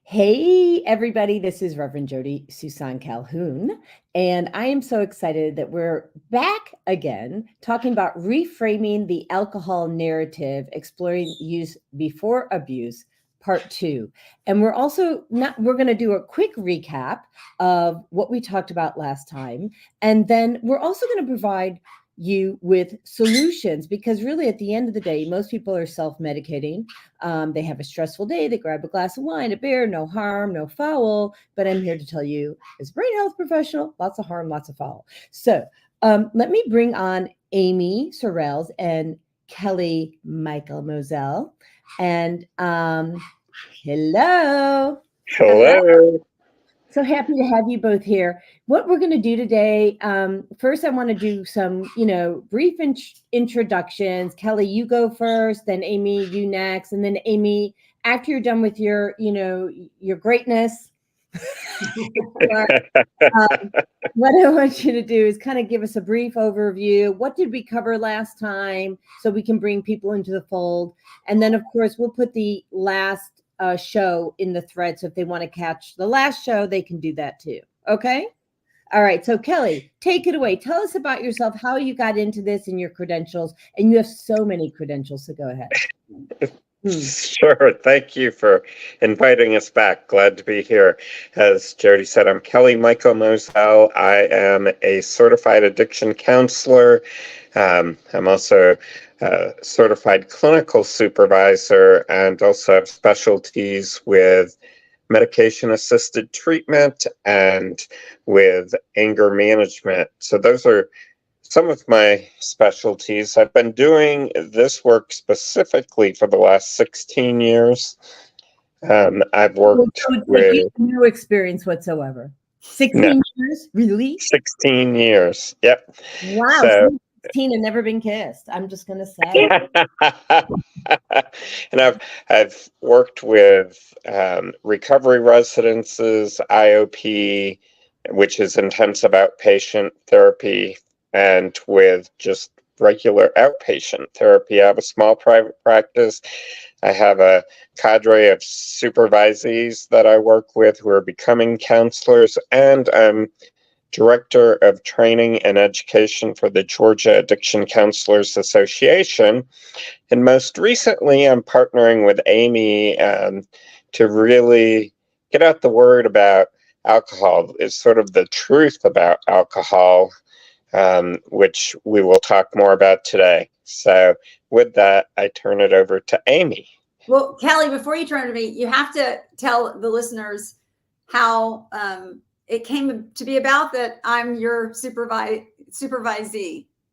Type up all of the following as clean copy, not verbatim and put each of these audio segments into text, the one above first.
Hey, everybody, this is Reverend Jodi Susan Calhoun, and I am so excited that we're back again talking about reframing the alcohol narrative, exploring use before abuse, part 2. And we're going to do a quick recap of what we talked about last time. And then we're also going to provide you with solutions because really at the end of the day, most people are self-medicating. They have a stressful day. They grab a glass of wine, a beer, no harm, no foul. But I'm here to tell you, as a brain health professional, lots of harm, lots of foul. So let me bring on Amy Sorrells and Kelly Michael Moselle. And hello. Hello. So happy to have you both here. What we're going to do today, first, I want to do some, brief introductions. Kelly, you go first, then Amy, you next, and then Amy, after you're done with your greatness, what I want you to do is kind of give us a brief overview. What did we cover last time so we can bring people into the fold? And then, of course, we'll put the last show in the thread. So if they want to catch the last show, they can do that too. Okay. All right. So Kelly, take it away. Tell us about yourself, how you got into this and your credentials. And you have so many credentials. So go ahead. Sure. Thank you for inviting us back. Glad to be here. As Jodi said, I'm Kelly Michael Moselle. I am a certified addiction counselor. I'm also a certified clinical supervisor and also have specialties with medication-assisted treatment and with anger management. So those are some of my specialties. I've been doing this work specifically for the last 16 years. I've worked with no experience whatsoever. 16 years? Really? 16 years. Yep. Wow. So, 16 and never been kissed. I'm just going to say. And I've worked with recovery residences, IOP, which is intensive outpatient therapy, and with just regular outpatient therapy. I have a small private practice. I have a cadre of supervisees that I work with who are becoming counselors, and I'm Director of Training and Education for the Georgia Addiction Counselors Association. And most recently, I'm partnering with Amy to really get out the word about alcohol. It's sort of the truth about alcohol, which we will talk more about today. So with that, I turn it over to Amy. Well, Kelly, before you turn to me, you have to tell the listeners how it came to be about that I'm your supervisee.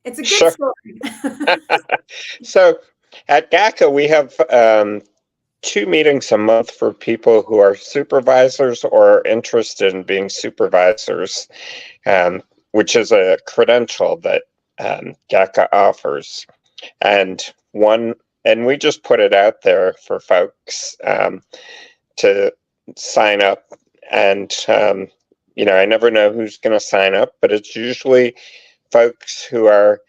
It's a good story. So at GACA, we have 2 meetings a month for people who are supervisors or are interested in being supervisors, which is a credential that GACA offers. And we just put it out there for folks to sign up. And I never know who's going to sign up, but it's usually folks who are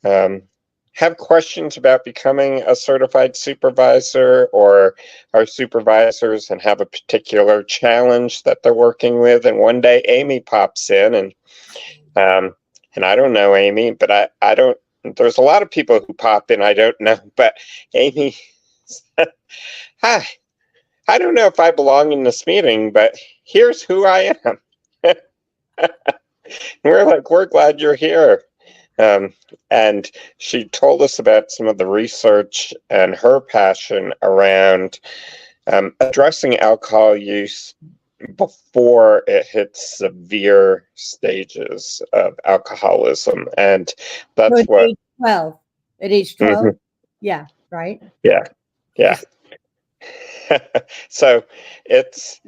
have questions about becoming a certified supervisor or are supervisors and have a particular challenge that they're working with. And one day Amy pops in and I don't know Amy, but I don't, there's a lot of people who pop in I don't know, but Amy said, hi, I don't know if I belong in this meeting, but here's who I am. We're glad you're here. And she told us about some of the research and her passion around addressing alcohol use before it hits severe stages of alcoholism. And that's at what... age 12. At age 12? Mm-hmm. Yeah, right? Yeah. So it's,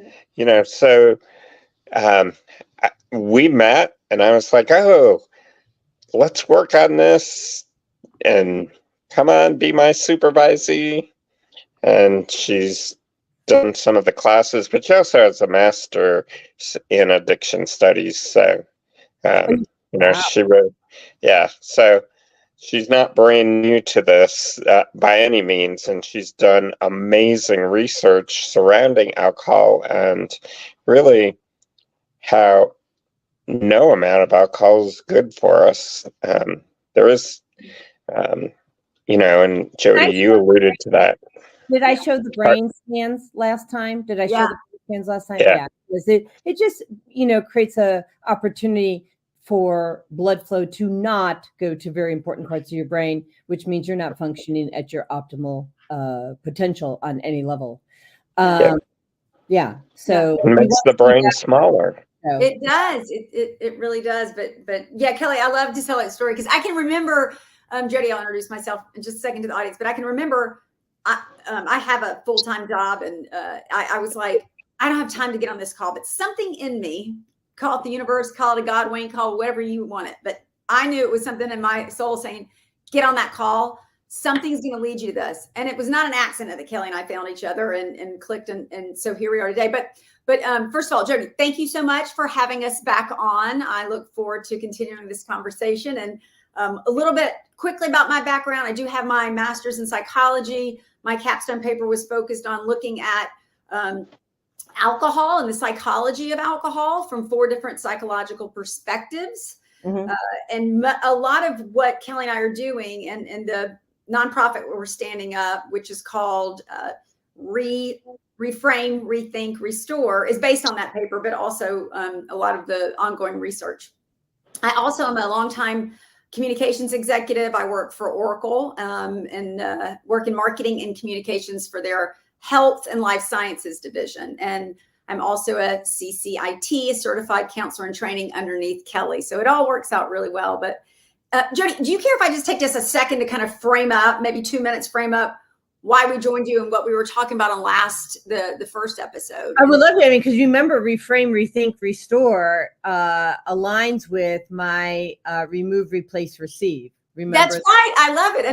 we met and I was like, oh, let's work on this and come on, be my supervisee. And she's done some of the classes, but she also has a master in addiction studies. So, wow. She really, so she's not brand new to this by any means, and she's done amazing research surrounding alcohol and really how no amount of alcohol is good for us. There is, and Jodi, you alluded to that. Did I show the brain scans last time? Did I show the brain scans last time? Yeah. It just, creates a opportunity for blood flow to not go to very important parts of your brain, which means you're not functioning at your optimal potential on any level. So it makes the brain smaller. So. It does. It really does. But yeah, Kelly, I love to tell that story because I can remember, Jodi, I'll introduce myself in just a second to the audience, but I can remember I have a full-time job, and I was like, I don't have time to get on this call, but something in me, call it the universe, call it a God wink, call it whatever you want it. But I knew it was something in my soul saying, get on that call. Something's going to lead you to this. And it was not an accident that Kelly and I found each other and clicked. And so here we are today. But first of all, Jodi, thank you so much for having us back on. I look forward to continuing this conversation. And a little bit quickly about my background. I do have my master's in psychology. My capstone paper was focused on looking at alcohol and the psychology of alcohol from 4 different psychological perspectives. Mm-hmm. And a lot of what Kelly and I are doing and the nonprofit we're standing up, which is called Reframe, Rethink, Restore, is based on that paper, but also a lot of the ongoing research. I also am a longtime communications executive. I work for Oracle and work in marketing and communications for their health and life sciences division. And I'm also a CCIT, a certified counselor in training underneath Kelly. So it all works out really well. But Jodi, do you care if I just take just a second to kind of frame up, maybe 2 minutes, frame up why we joined you and what we were talking about on the first episode? I would love to, because you remember Reframe, Rethink, Restore aligns with my remove, replace, receive. Remember? That's right. I love it.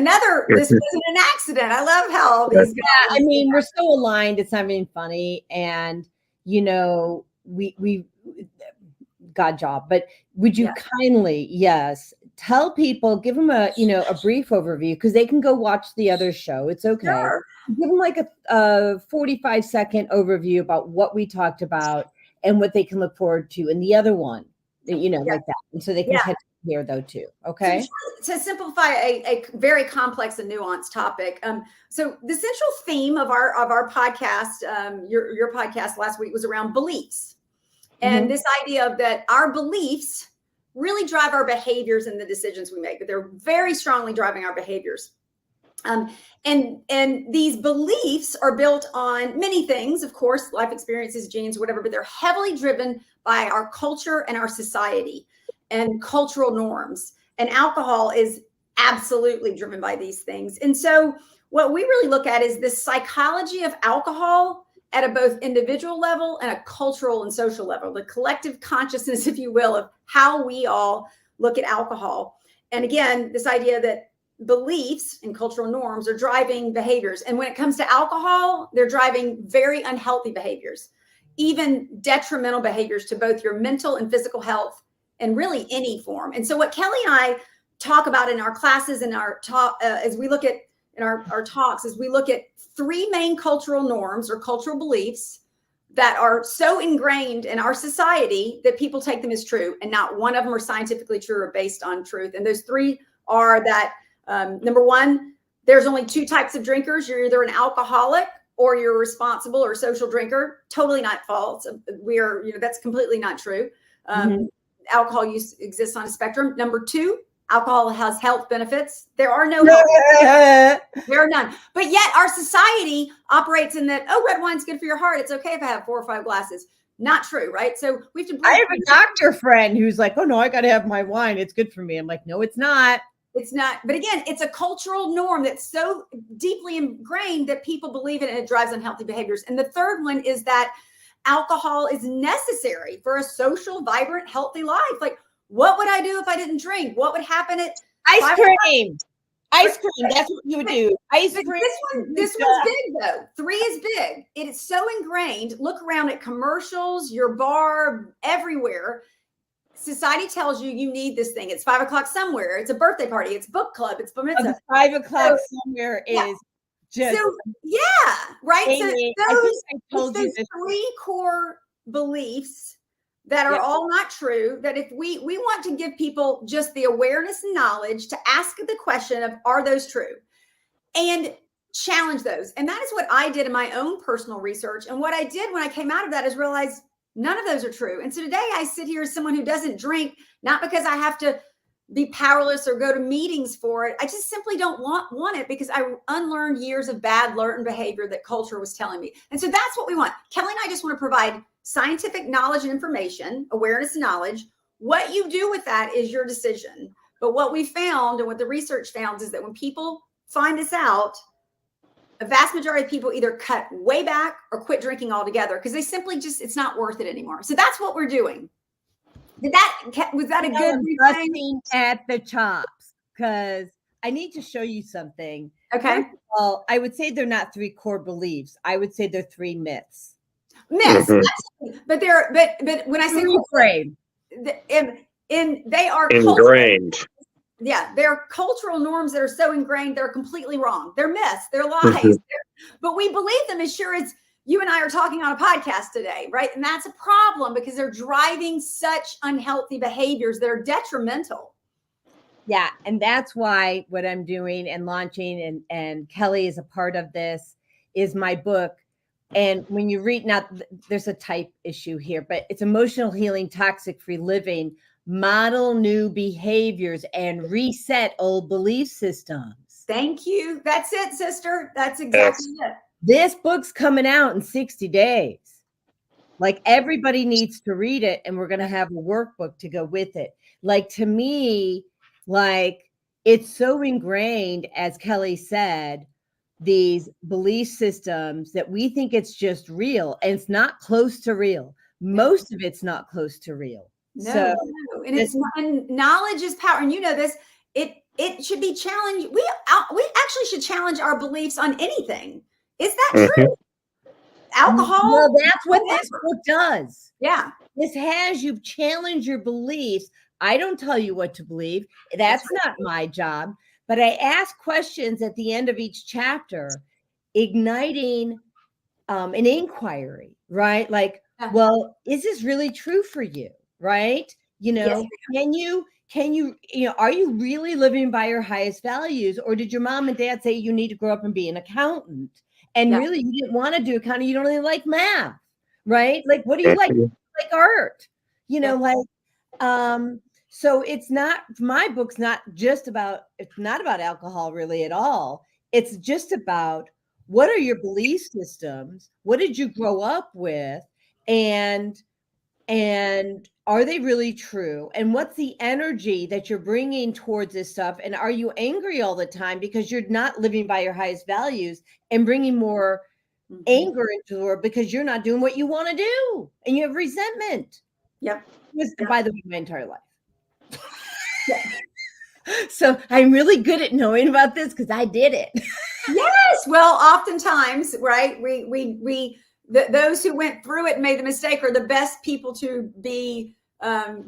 This wasn't an accident. I love how these guys. Yeah, we're so aligned. It's not being funny. And, we God job, but would you kindly, tell people, give them a brief overview, because they can go watch the other show. It's okay. Sure. Give them like a 45-second overview about what we talked about and what they can look forward to in the other one, like that. And so they can catch here though too. Okay. To simplify a very complex and nuanced topic. So the central theme of our podcast, your podcast last week, was around beliefs. And this idea of that our beliefs really drive our behaviors and the decisions we make, but they're very strongly driving our behaviors. And these beliefs are built on many things, of course, life experiences, genes, whatever, but they're heavily driven by our culture and our society and cultural norms. And alcohol is absolutely driven by these things. And so what we really look at is the psychology of alcohol at a both individual level and a cultural and social level, the collective consciousness, if you will, of how we all look at alcohol. And again, this idea that beliefs and cultural norms are driving behaviors. And when it comes to alcohol, they're driving very unhealthy behaviors, even detrimental behaviors to both your mental and physical health, and really any form. And so what Kelly and I talk about in our classes and our talk, as we look at in our talks, is we look at 3 main cultural norms or cultural beliefs that are so ingrained in our society that people take them as true, and not one of them are scientifically true or based on truth. And those 3 are that, number 1, there's only 2 types of drinkers. You're either an alcoholic or you're a responsible or social drinker. Totally not false. That's completely not true. Alcohol use exists on a spectrum. Number 2, alcohol has health benefits. There are no health benefits. There are none. But yet our society operates in that, red wine's good for your heart. It's okay if I have 4 or 5 glasses. Not true, right? So we have to. I have a doctor friend who's like, oh no, I got to have my wine. It's good for me. I'm like, no, it's not. It's not. But again, it's a cultural norm that's so deeply ingrained that people believe it, and it drives unhealthy behaviors. And the third one is that alcohol is necessary for a social, vibrant, healthy life. Like, what would I do if I didn't drink? What would happen at ice cream? Ice cream. That's what you would do. Ice cream. This one's big though. 3 is big. It is so ingrained. Look around at commercials, your bar, everywhere. society tells you you need this thing. It's 5 o'clock somewhere. It's a birthday party. It's book club. It's bar mitzvah. 5 o'clock somewhere is just. So yeah, right. Amy, So I those, think I told you those this. 3 core beliefs that are all not true. That if we want to give people just the awareness and knowledge to ask the question of, are those true, and challenge those. And that is what I did in my own personal research. And what I did when I came out of that is realize none of those are true. And so today I sit here as someone who doesn't drink, not because I have to be powerless or go to meetings for it. I just simply don't want it, because I unlearned years of bad learned behavior that culture was telling me. And so that's what we want. Kelly and I just want to provide scientific knowledge and information, awareness and knowledge. What you do with that is your decision. But what we found, and what the research found, is that when people find this out, a vast majority of people either cut way back or quit drinking altogether, because they simply just, it's not worth it anymore. So that's what we're doing. Was that a good busting at the chops? Because I need to show you something. Okay. First of all, I would say they're not 3 core beliefs. I would say they're 3 myths. Myths, but when I say reframe, they are ingrained. Yeah, they're cultural norms that are so ingrained, they're completely wrong. They're myths, they're lies. But we believe them as sure as you and I are talking on a podcast today, right? And that's a problem, because they're driving such unhealthy behaviors that are detrimental. Yeah, and that's why what I'm doing and launching, and Kelly is a part of this, is my book. And when you read, now there's a type issue here, but it's Emotional Healing, Toxic-Free Living, Model New Behaviors and Reset Old Belief Systems. Thank you. That's it, sister. That's exactly it. This book's coming out in 60 days. Like, everybody needs to read it, and we're going to have a workbook to go with it. Like, to me, like, it's so ingrained, as Kelly said, these belief systems that we think it's just real, and it's not close to real. Most of it's not close to real. No. And knowledge is power. And you know this, it should be challenged. We actually should challenge our beliefs on anything. Is that true? Alcohol? Well, that's what this book does. Yeah. This has you challenge your beliefs. I don't tell you what to believe. That's not my job. But I ask questions at the end of each chapter, igniting an inquiry, right? Like, well, is this really true for you? Right? You know, can you, are you really living by your highest values? Or did your mom and dad say you need to grow up and be an accountant? And really, you didn't want to do accounting. You don't really like math, right? Like, what do you like? Like art, so it's not, my book's not just about, it's not about alcohol really at all. It's just about, what are your belief systems? What did you grow up with? And are they really true? And what's the energy that you're bringing towards this stuff? And are you angry all the time because you're not living by your highest values and bringing more anger into the world because you're not doing what you want to do and you have resentment? Yep. By the way, my entire life. So I'm really good at knowing about this because I did it. Yes. Well, oftentimes, right, those who went through it and made the mistake are the best people to be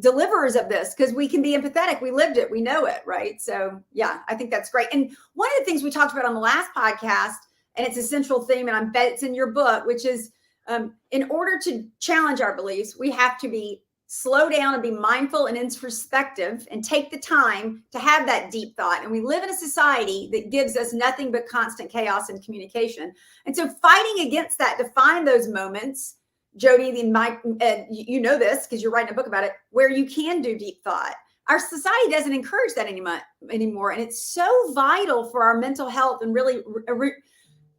deliverers of this, because we can be empathetic. We lived it. We know it. Right. So, yeah, I think that's great. And one of the things we talked about on the last podcast, and it's a central theme, and I bet it's in your book, which is in order to challenge our beliefs, we have to slow down and be mindful and introspective and take the time to have that deep thought. And we live in a society that gives us nothing but constant chaos and communication. And so fighting against that, to find those moments, Jodi, you know this because you're writing a book about it, where you can do deep thought. Our society doesn't encourage that anymore. And it's so vital for our mental health and really,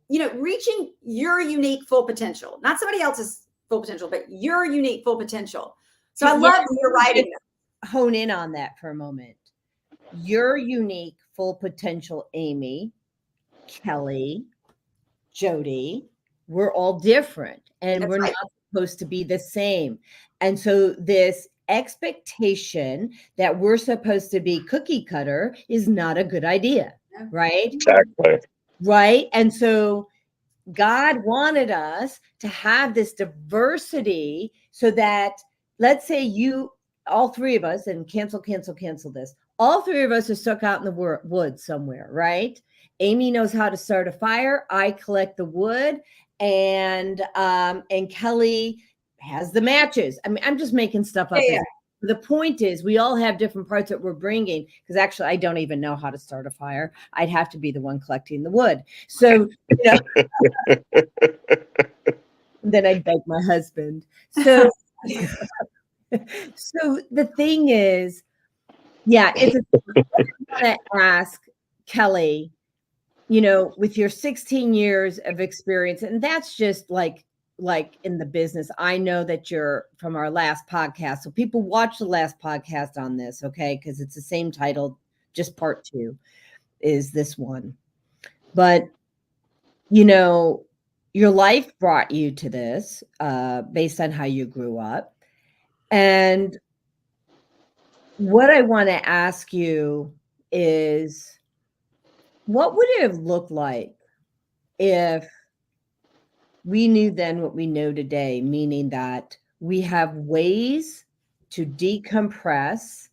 reaching your unique full potential, not somebody else's full potential, but your unique full potential. So I love that you're writing. Hone in on that for a moment. Your unique full potential, Amy, Kelly, Jodi, we're all different, and we're not supposed to be the same. And so this expectation that we're supposed to be cookie cutter is not a good idea, right? Exactly. Right. And so God wanted us to have this diversity so that, let's say you all three of us, and cancel this. All three of us are stuck out in the woods somewhere, right? Amy knows how to start a fire. I collect the wood, and Kelly has the matches. I mean, I'm just making stuff up. Yeah. The point is, we all have different parts that we're bringing, because actually I don't even know how to start a fire. I'd have to be the one collecting the wood. So, then I'd beg my husband. So, so the thing is, yeah, I want to ask Kelly, with your 16 years of experience, and that's just like in the business. I know that you're from our last podcast. So people watch the last podcast on this, okay? Because it's the same title, just part 2 is this one. But, your life brought you to this based on how you grew up. And what I want to ask you is, what would it have looked like if we knew then what we know today, meaning that we have ways to decompress,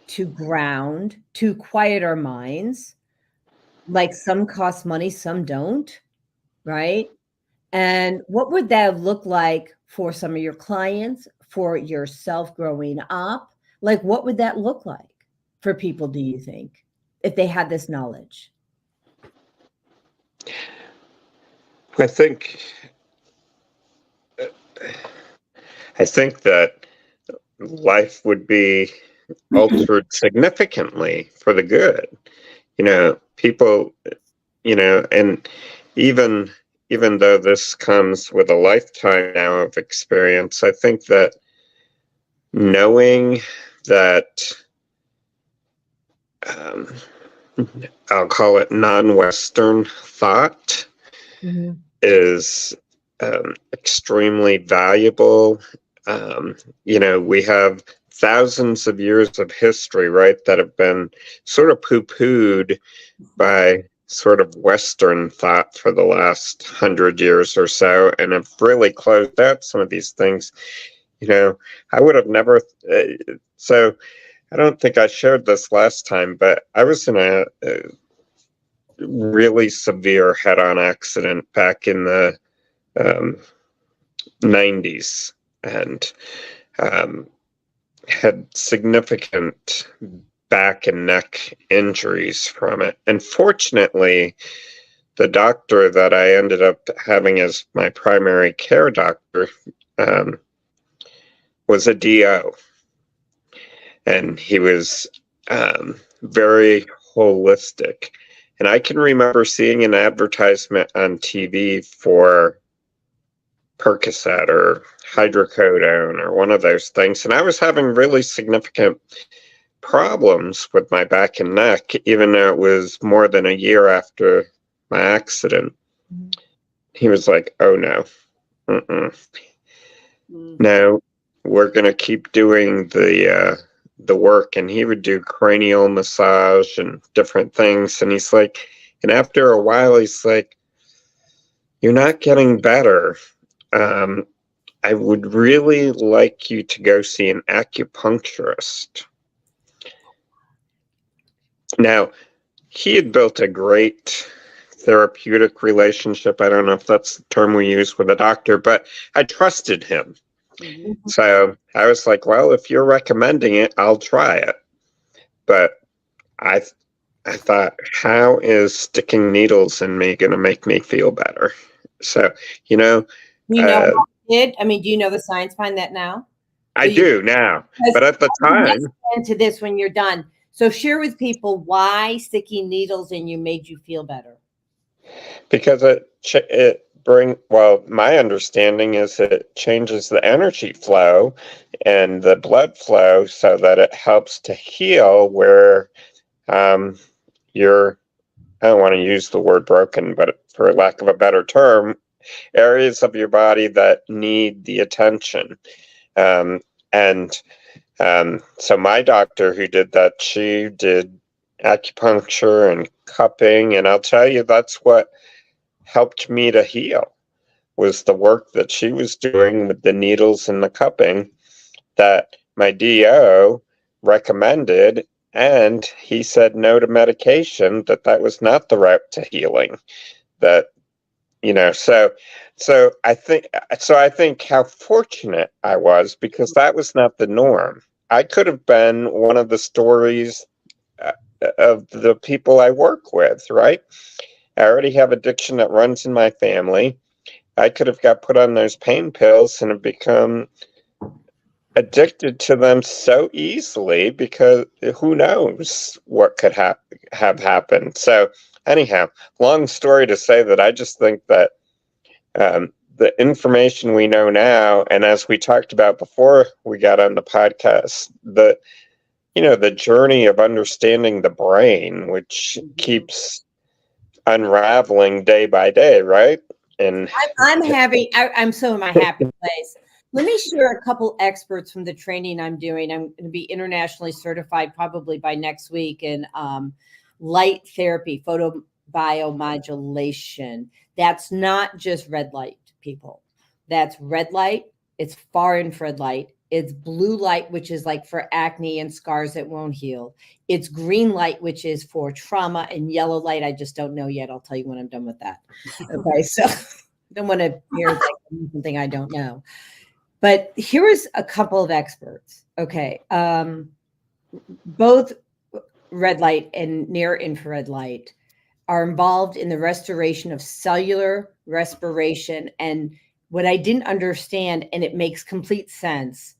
to ground, to quiet our minds? Like, some cost money, some don't, right? And what would that look like for some of your clients, for yourself growing up? Like, what would that look like for people, do you think, if they had this knowledge? I think that life would be altered significantly for the good. People, and even though this comes with a lifetime now of experience, I think that knowing that, I'll call it non-Western thought, is extremely valuable. We have thousands of years of history, right, that have been sort of poo-pooed by sort of Western thought for the last 100 years or so, and have really closed out some of these things. I would have never. So I don't think I shared this last time, but I was in a really severe head-on accident back in the 90s, and had significant back and neck injuries from it. And fortunately, the doctor that I ended up having as my primary care doctor was a DO. And he was very holistic. And I can remember seeing an advertisement on TV for Percocet or hydrocodone or one of those things. And I was having really significant problems with my back and neck, even though it was more than a year after my accident. He was like, "Oh no, no, we're going to keep doing the work." And he would do cranial massage and different things. And he's like, and after a while, he's like, "You're not getting better. I would really like you to go see an acupuncturist." Now, he had built a great therapeutic relationship. I don't know if that's the term we use with a doctor, but I trusted him. So I was like, well, if you're recommending it, I'll try it. But I thought, how is sticking needles in me going to make me feel better? So, Do you know how it did? I mean, do you know the science behind that now? I do now, but at the time. Into this when you're done. So share with people why sticking needles in you made you feel better. Because my understanding is it changes the energy flow and the blood flow so that it helps to heal where you're, I don't want to use the word broken, but for lack of a better term, areas of your body that need the attention. So my doctor who did that, she did acupuncture and cupping, and I'll tell you, that's what helped me to heal, was the work that she was doing with the needles and the cupping that my DO recommended, and he said no to medication, that was not the route to healing. That, so I think how fortunate I was, because that was not the norm. I could have been one of the stories of the people I work with, right? I already have addiction that runs in my family. I could have got put on those pain pills and have become addicted to them so easily, because who knows what could have happened. So anyhow, long story to say that I just think that the information we know now, and as we talked about before we got on the podcast, the journey of understanding the brain, which keeps unraveling day by day, right? And I'm so in my happy place. Let me share a couple experts from the training I'm doing. I'm going to be internationally certified probably by next week in light therapy, photobiomodulation. That's not just red light, people. That's red light. It's far infrared light. It's blue light, which is like for acne and scars that won't heal. It's green light, which is for trauma, and yellow light, I just don't know yet. I'll tell you when I'm done with that. Okay, so I don't want to hear like something I don't know. But here is a couple of experts. Okay, both red light and near infrared light are involved in the restoration of cellular respiration. And what I didn't understand, and it makes complete sense.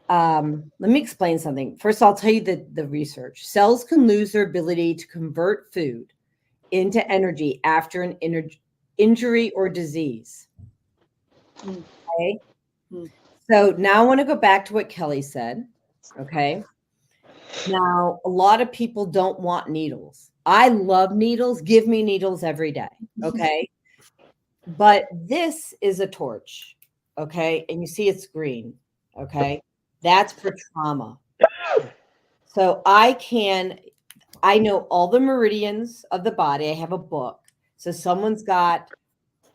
Let me explain something. First, I'll tell you the research. Cells can lose their ability to convert food into energy after an injury or disease. Okay. So now I want to go back to what Kelly said. Okay. Now, a lot of people don't want needles. I love needles. Give me needles every day. Okay. But this is a torch. Okay. And you see it's green. Okay. That's for trauma. So I know all the meridians of the body. I have a book. So someone's got,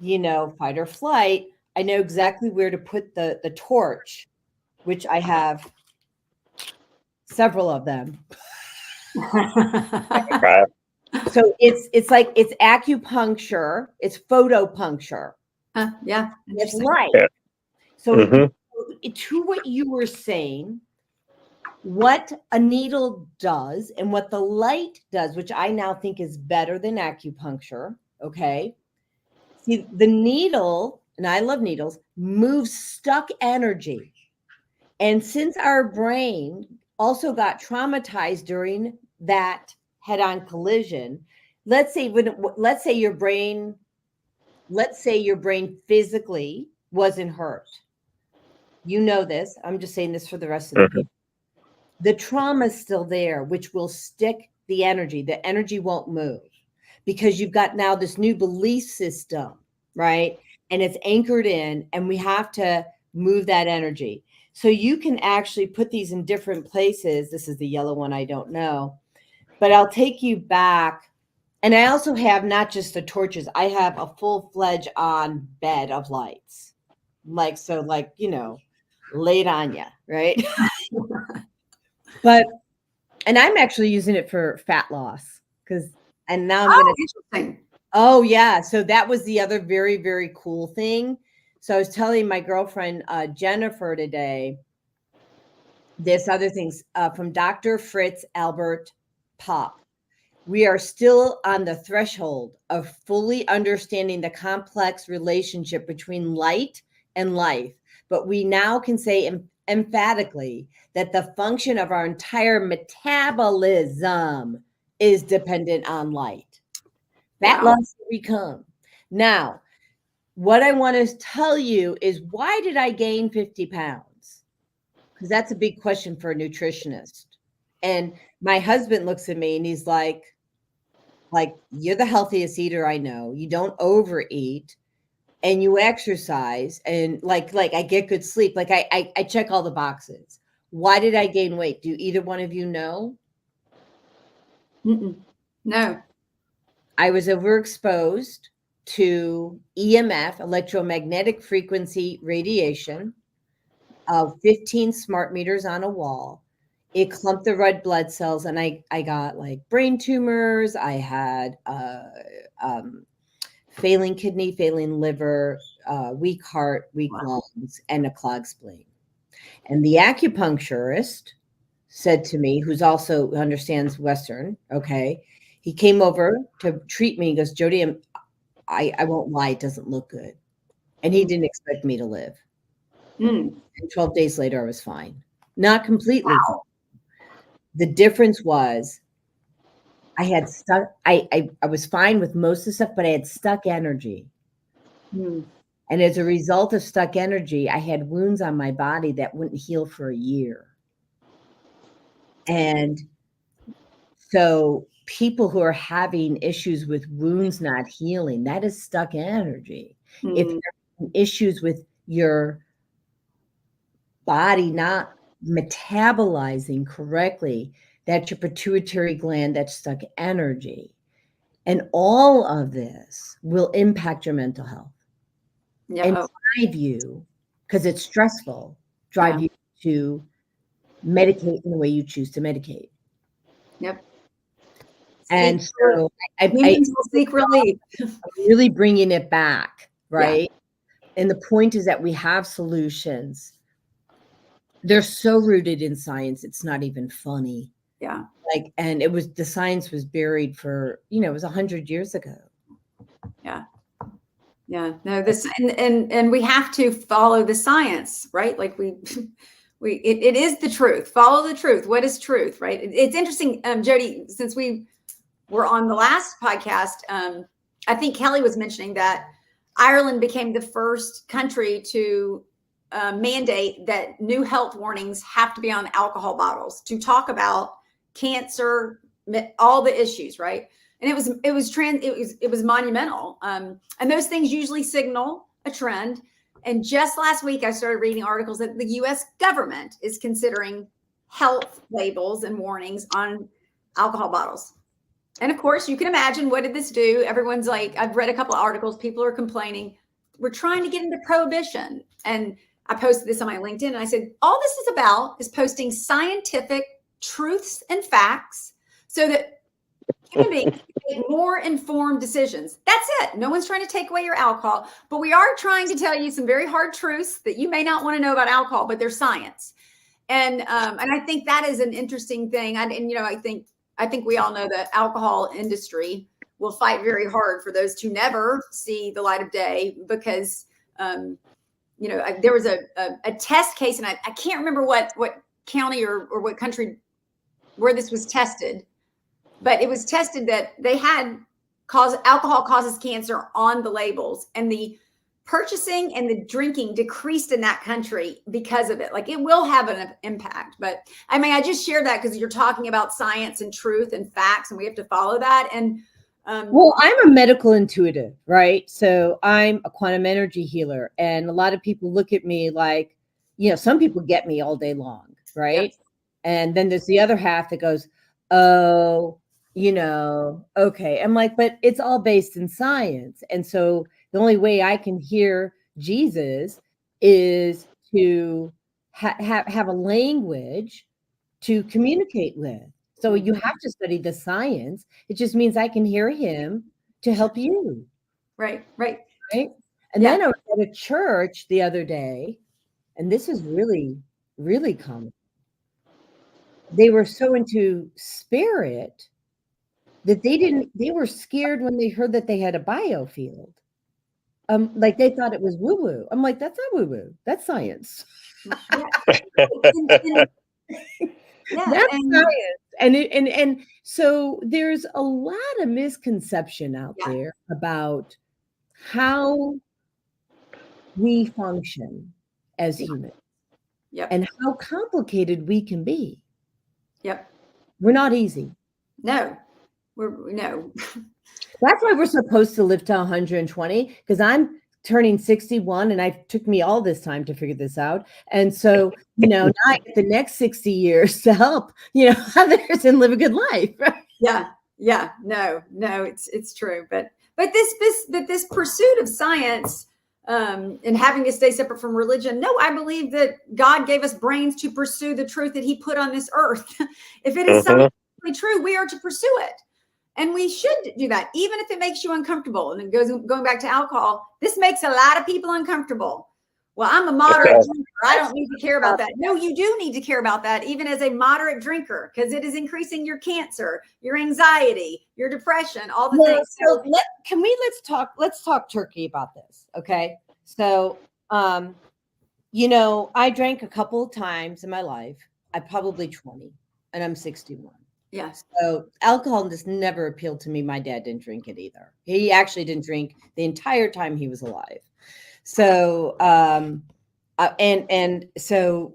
fight or flight. I know exactly where to put the torch, which I have several of them. So it's like, it's acupuncture, it's photopuncture. Yeah. It's light. Yeah. So to what you were saying, what a needle does and what the light does, which I now think is better than acupuncture. Okay. See, the needle, and I love needles, moves stuck energy. And since our brain also got traumatized during that head-on collision, let's say your brain physically wasn't hurt. You know this. I'm just saying this for the rest of the people. The trauma is still there, which will stick the energy. The energy won't move because you've got now this new belief system, right? And it's anchored in, and we have to move that energy. So you can actually put these in different places. This is the yellow one. I don't know, but I'll take you back. And I also have not just the torches. I have a full-fledged on bed of lights. Laid on you, right? And I'm actually using it for fat loss interesting. Oh yeah. So that was the other very, very cool thing. So I was telling my girlfriend, Jennifer, today, this other things from Dr. Fritz Albert Popp. We are still on the threshold of fully understanding the complex relationship between light and life. But we now can say emphatically that the function of our entire metabolism is dependent on light. Fat loss will become. Now, what I want to tell you is, why did I gain 50 pounds? Because that's a big question for a nutritionist. And my husband looks at me and he's like, you're the healthiest eater I know. You don't overeat and you exercise and like I get good sleep. Like I check all the boxes. Why did I gain weight? Do either one of you know? No. I was overexposed to EMF, electromagnetic frequency radiation. 15 smart meters on a wall. It clumped the red blood cells, and I got like brain tumors. I had failing kidney, failing liver, weak heart, weak lungs, and a clogged spleen. And the acupuncturist said to me, who's also understands Western, okay, he came over to treat me. He goes, Jodi, I won't lie, it doesn't look good. And he didn't expect me to live. And 12 days later, I was fine. Not completely fine. The difference was I had stuck, I was fine with most of the stuff, but I had stuck energy. And as a result of stuck energy, I had wounds on my body that wouldn't heal for a year. And so people who are having issues with wounds not healing, that is stuck energy. If you're having issues with your body not metabolizing correctly, that's your pituitary gland, that's stuck energy. And all of this will impact your mental health and drive you, because it's stressful, drive you to medicate in the way you choose to medicate. And so I'm seek relief. really bringing it back, right? And the point is that we have solutions. They're so rooted in science, it's not even funny. Like, and it was, the science was buried for, it was 100 years ago. No, this, and we have to follow the science, right? Like it is the truth. Follow the truth. What is truth, right? It's interesting, Jodi, since we were on the last podcast, I think Kelly was mentioning that Ireland became the first country to mandate that new health warnings have to be on alcohol bottles to talk about cancer, all the issues, right? And it was monumental. And those things usually signal a trend. And just last week, I started reading articles that the US government is considering health labels and warnings on alcohol bottles. And of course, you can imagine, what did this do? Everyone's like, I've read a couple of articles, people are complaining, we're trying to get into prohibition. And I posted this on my LinkedIn, and I said, all this is about is posting scientific truths and facts so that human beings can make more informed decisions. That's it. No one's trying to take away your alcohol, but we are trying to tell you some very hard truths that you may not want to know about alcohol, but they're science. And I think that is an interesting thing. I think we all know the alcohol industry will fight very hard for those to never see the light of day, because there was a test case, and I can't remember what county or what country where this was tested, but it was tested that they had alcohol causes cancer on the labels, and the purchasing and the drinking decreased in that country because of it. Like, it will have an impact. But I mean, I just share that because you're talking about science and truth and facts, and we have to follow that. And well, I'm a medical intuitive, right? So I'm a quantum energy healer, and a lot of people look at me like, some people get me all day long, right? Yes. And then there's the other half that goes, oh, okay. I'm like, but it's all based in science. And so the only way I can hear Jesus is to have a language to communicate with. So you have to study the science. It just means I can hear him to help you. Right. And then I was at a church the other day, and this is really, really common. They were so into spirit that they were scared when they heard that they had a biofield. Like, they thought it was woo-woo. I'm like, that's not woo-woo. That's science. That's science. And so there's a lot of misconception out there about how we function as humans. And how complicated we can be. We're not easy. No. That's why we're supposed to live to 120, because I'm turning 61, and it took me all this time to figure this out. And so, now I get the next 60 years to help, others and live a good life. No, it's true. But this pursuit of science, and having to stay separate from religion. No, I believe that God gave us brains to pursue the truth that he put on this earth. If it is something true, we are to pursue it. And we should do that, even if it makes you uncomfortable. And it going back to alcohol, this makes a lot of people uncomfortable. Well, I'm a moderate drinker. I don't need to care about that. No, you do need to care about that, even as a moderate drinker, because it is increasing your cancer, your anxiety, your depression, all the things. So let's talk turkey about this. Okay. So, I drank a couple of times in my life. I'm probably 20 and I'm 61. Yes. So alcohol just never appealed to me. My dad didn't drink it either. He actually didn't drink the entire time he was alive. So, so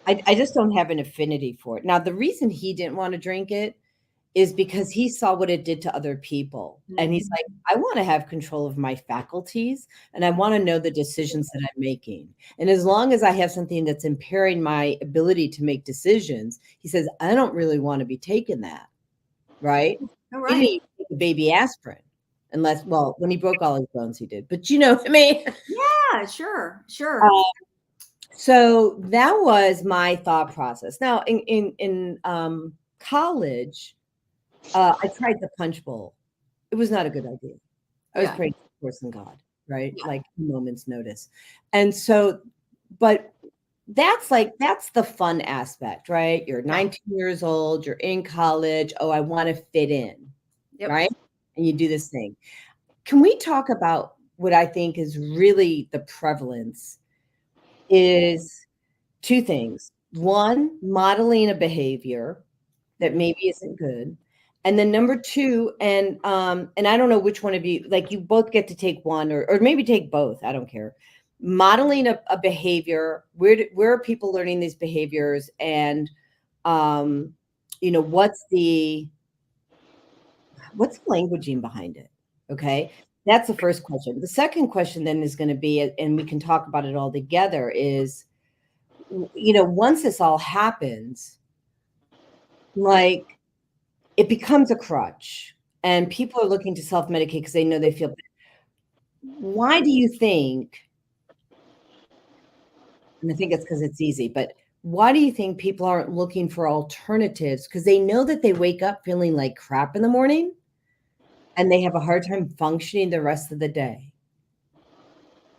I just don't have an affinity for it. Now, the reason he didn't want to drink it is because he saw what it did to other people. And he's like, I want to have control of my faculties and I want to know the decisions that I'm making. And as long as I have something that's impairing my ability to make decisions, he says, I don't really want to be taking that. Right? All right. He didn't take the baby aspirin unless, well, when he broke all his bones, he did. But you know what I mean? Yeah, sure. So that was my thought process. Now, in college, I tried the punch bowl. It was not a good idea. I was praying for force in God, right? Yeah. Like a moment's notice. And so, but that's the fun aspect, right? You're 19 years old, you're in college. Oh, I want to fit in, right? And you do this thing. Can we talk about what I think is really the prevalence is two things. One, modeling a behavior that maybe isn't good. And then number two, and I don't know which one of you, like you both get to take one or maybe take both. I don't care. Modeling a behavior. Where are people learning these behaviors? And, what's the languaging behind it? Okay. That's the first question. The second question then is going to be, and we can talk about it all together, is, once this all happens, like, it becomes a crutch and people are looking to self-medicate because they know they feel bad. Why do you think, and I think it's because it's easy, but why do you think people aren't looking for alternatives? Because they know that they wake up feeling like crap in the morning and they have a hard time functioning the rest of the day.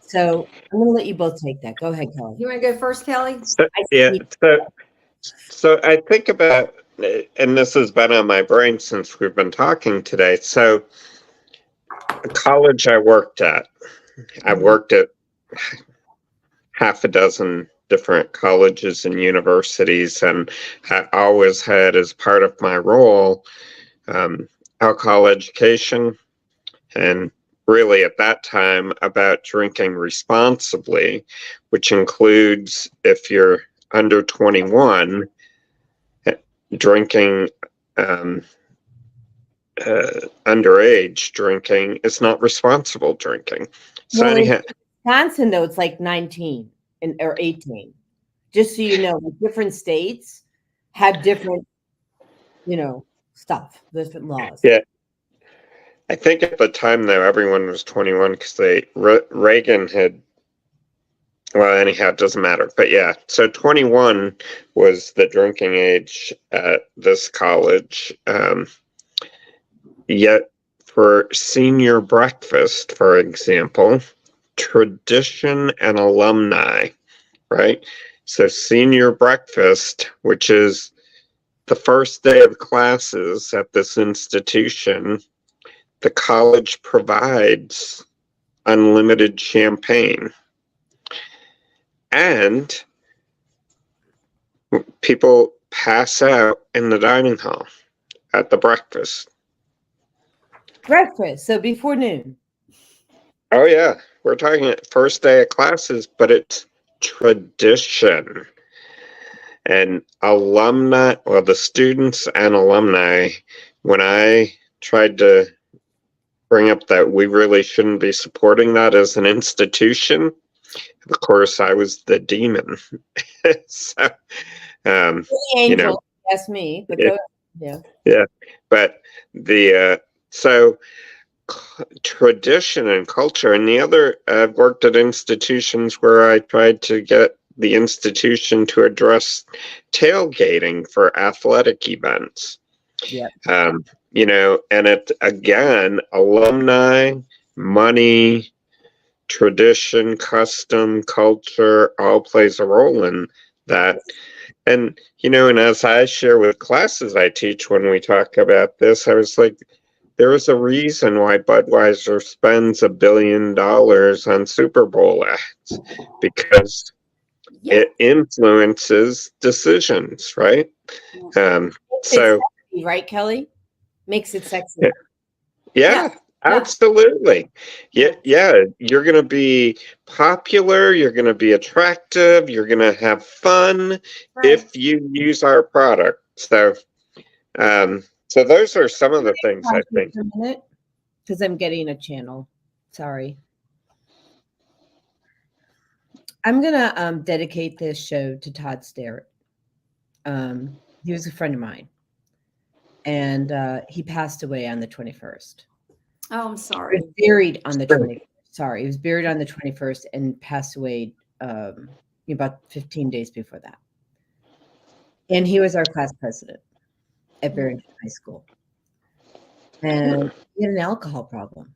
So I'm going to let you both take that. Go ahead, Kelly. You want to go first, Kelly? So I think about, and this has been on my brain since we've been talking today. So the college I worked at half a dozen different colleges and universities, and I always had as part of my role alcohol education, and really at that time about drinking responsibly, which includes if you're under 21, drinking underage drinking is not responsible drinking. So well, in Wisconsin, though, it's like 19 or 18. Just so you know, different states have different, stuff, different laws. Yeah. I think at the time, though, everyone was 21 because Reagan had, well, anyhow, it doesn't matter. But yeah, so 21 was the drinking age at this college. Yet for senior breakfast, for example, tradition and alumni, right? So senior breakfast, which is the first day of classes at this institution, the college provides unlimited champagne. And people pass out in the dining hall at the breakfast. Breakfast, so before noon. Oh, yeah. We're talking first day of classes, but it's tradition. And alumni, well, the students and alumni, when I tried to bring up that we really shouldn't be supporting that as an institution, of course, I was the demon. So, that's me. But go ahead. Yeah. But so tradition and culture. And the other, I've worked at institutions where I tried to get the institution to address tailgating for athletic events. Yeah. You know, and it, again, alumni, money, tradition, custom, culture, all plays a role in that. And, you know, and as I share with classes I teach when we talk about this, I was like, there is a reason why Budweiser spends $1 billion on Super Bowl ads, because it influences decisions, right? So, sexy, right, Kelly? Makes it sexy. Yeah, absolutely. Yeah, you're going to be popular, you're going to be attractive, you're going to have fun if you use our product. So, so those are some of the things I think. Because I'm getting a channel. Sorry. I'm going to dedicate this show to Todd Sterrett. He was a friend of mine. And he passed away on the 21st. Oh, I'm sorry. He was buried on the 21st. Sorry, he was buried on the 21st and passed away about 15 days before that. And he was our class president at Barrington High School. And he had an alcohol problem.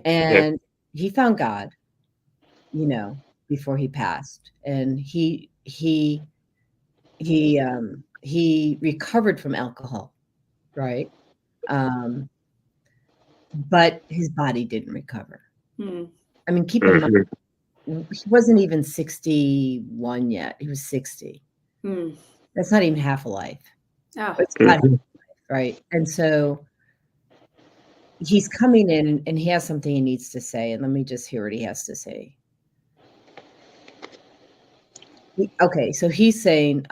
And he found God, you know, before he passed. And he recovered from alcohol, right? But his body didn't recover. I mean, keep in mind, he wasn't even 61 yet. He was 60. That's not even half a life. Oh. It's not half a life, right? And so he's coming in and he has something he needs to say. And let me just hear what he has to say. Okay, so he's saying,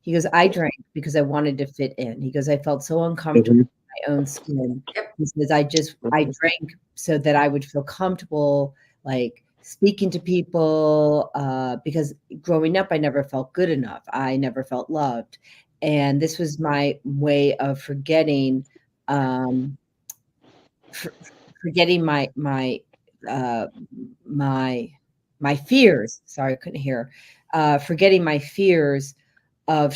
he goes, I drank because I wanted to fit in. He goes, I felt so uncomfortable in my own skin. He says, I drank so that I would feel comfortable, like speaking to people, because growing up, I never felt good enough. I never felt loved. And this was my way of forgetting, forgetting my fears. Sorry, I couldn't hear. Forgetting my fears of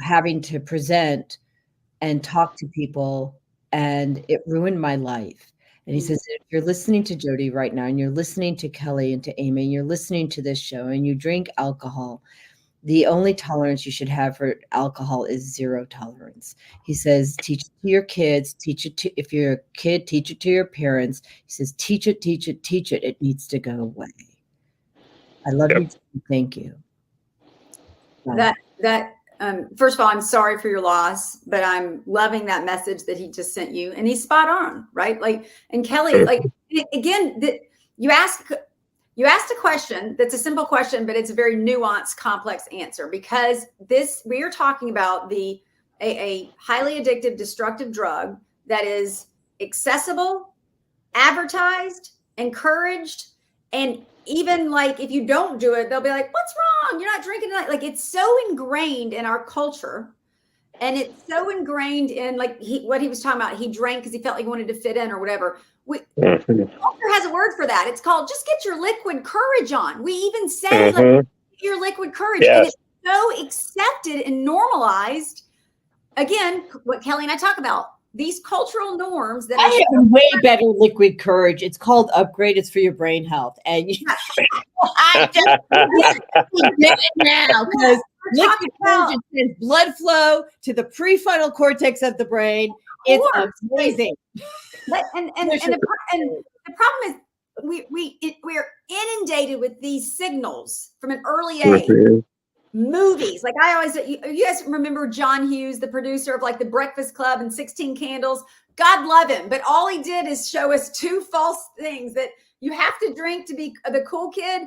having to present and talk to people, and it ruined my life. And he says, if you're listening to Jodi right now, and you're listening to Kelly and to Amy, and you're listening to this show, and you drink alcohol, the only tolerance you should have for alcohol is zero tolerance. He says, teach it to your kids, teach it to, if you're a kid, teach it to your parents. He says, teach it, teach it, teach it. It needs to go away. I love you. Thank you. First of all, I'm sorry for your loss, but I'm loving that message that he just sent you, and he's spot on, right? Like, and Kelly, like, again, you asked a question that's a simple question, but it's a very nuanced, complex answer, because we are talking about a highly addictive, destructive drug that is accessible, advertised, encouraged, and even like if you don't do it, they'll be like, what's wrong? You're not drinking tonight. Like, it's so ingrained in our culture, and it's so ingrained in like what he was talking about. He drank because he felt like he wanted to fit in or whatever. Culture has a word for that. It's called just get your liquid courage on. We even say like, get your liquid courage, and it's so accepted and normalized. Again, what Kelly and I talk about, these cultural norms that I have a way better liquid courage. It's called Upgrade. It's for your brain health. And I just get it now, because liquid courage sends blood flow to the prefrontal cortex of the brain. It's amazing. And the problem is we're inundated with these signals from an early age. Movies, like I always, you guys remember John Hughes, the producer of like The Breakfast Club and 16 Candles. God love him, but all he did is show us two false things: that you have to drink to be the cool kid,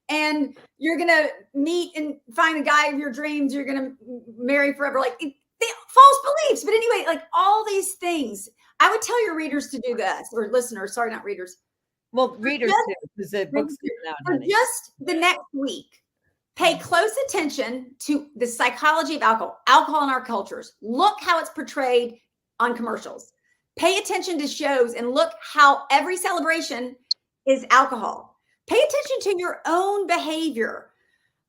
and you're gonna meet and find a guy of your dreams you're gonna marry forever. Like false beliefs. But anyway, like all these things, I would tell your readers to do this, or listeners. Sorry, not readers. Well, readers too, because the book's coming out. For just the next week, Pay close attention to the psychology of alcohol in our cultures. Look how it's portrayed on commercials. Pay attention to shows and look how every celebration is alcohol. Pay attention to your own behavior.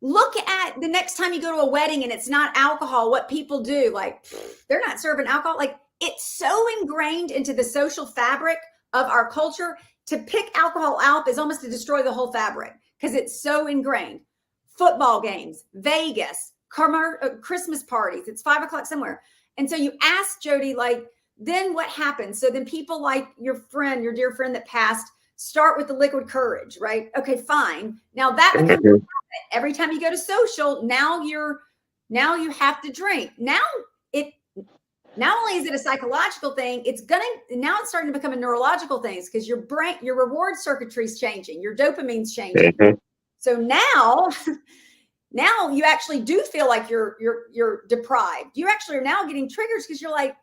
Look at the next time you go to a wedding and it's not alcohol, what people do. Like, they're not serving alcohol. Like, it's so ingrained into the social fabric of our culture. To pick alcohol out is almost to destroy the whole fabric because it's so ingrained. Football games, Vegas, Christmas parties. It's 5 o'clock somewhere. And so you ask Jodi, like, then what happens? So then people like your friend, your dear friend that passed, start with the liquid courage, right? Okay, fine. Now that becomes every time you go to social, now you have to drink. Now not only is it a psychological thing, now it's starting to become a neurological thing because your brain, your reward circuitry is changing, your dopamine's changing. So now you actually do feel like you're deprived. You actually are now getting triggers because you're like,